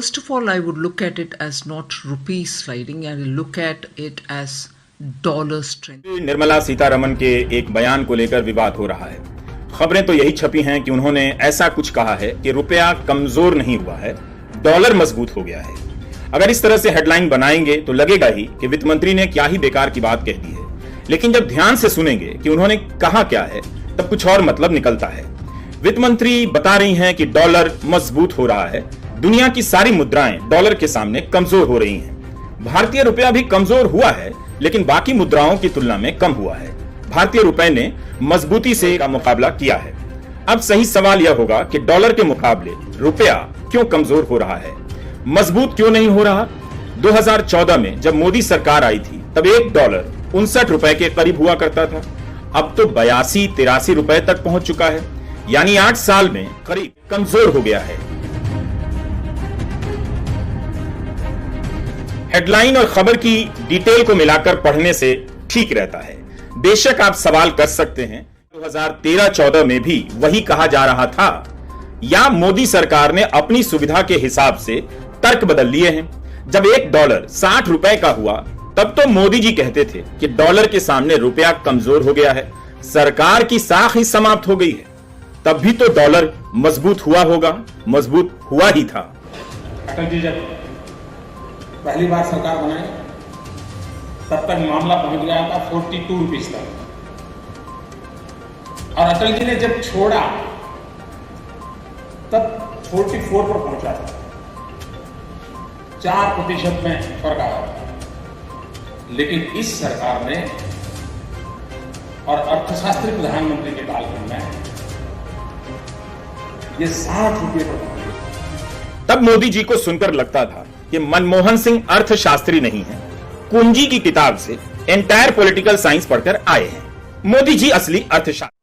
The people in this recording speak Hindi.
First of all, I would look at it as not rupee sliding, I will look at it as dollar strength. Nirmala Sitharaman के एक बयान को लेकर विवाद हो रहा है। खबरें तो यही छपी हैं कि उन्होंने ऐसा कुछ कहा है कि रुपया कमजोर नहीं हुआ है, डॉलर मजबूत हो गया है। अगर इस तरह से हेडलाइन बनाएंगे तो लगेगा ही कि वित्त मंत्री ने क्या ही बेकार की बात कह दी है, लेकिन जब ध्यान से सुनेंगे कि उन्होंने कहा क्या है तब कुछ और मतलब निकलता है। वित्त मंत्री बता रही हैं कि डॉलर मजबूत हो रहा है, दुनिया की सारी मुद्राएं डॉलर के सामने कमजोर हो रही हैं। भारतीय रुपया भी कमजोर हुआ है, लेकिन बाकी मुद्राओं की तुलना में कम हुआ है। भारतीय रुपए ने मजबूती से का मुकाबला किया है। अब सही सवाल यह होगा कि डॉलर के मुकाबले रुपया क्यों कमजोर हो रहा है, मजबूत क्यों नहीं हो रहा। 2014 में जब मोदी सरकार आई थी तब $1 59 रुपए के करीब हुआ करता था, अब तो 82-83 रुपए तक पहुंच चुका है, यानी 8 साल में करीब कमजोर हो गया है। हेडलाइन और खबर की डिटेल को मिलाकर पढ़ने से ठीक रहता है। बेशक आप सवाल कर सकते हैं 2013-14 में भी वही कहा जा रहा था, या मोदी सरकार ने अपनी सुविधा के हिसाब से तर्क बदल लिए हैं। जब $1 60 रुपए का हुआ तब तो मोदी जी कहते थे कि डॉलर के सामने रुपया कमजोर हो गया है, सरकार की साख ही समाप्त हो गई है। तब भी तो डॉलर मजबूत हुआ होगा, मजबूत हुआ ही था। अटल जी जब पहली बार सरकार बनाई तब तक मामला पहुंच गया था 42 रुपीज तक, और अटल जी ने जब छोड़ा तब 44 पर पहुंचा था। 4% में फर्क आया था। लेकिन इस सरकार ने और अर्थशास्त्री प्रधानमंत्री के कालखंड में ये 60 रुपये पर पहुंच गया। तब मोदी जी को सुनकर लगता था कि मनमोहन सिंह अर्थशास्त्री नहीं है, कुंजी की किताब से एंटायर पॉलिटिकल साइंस पढ़कर आए हैं। मोदी जी असली अर्थशास्त्री।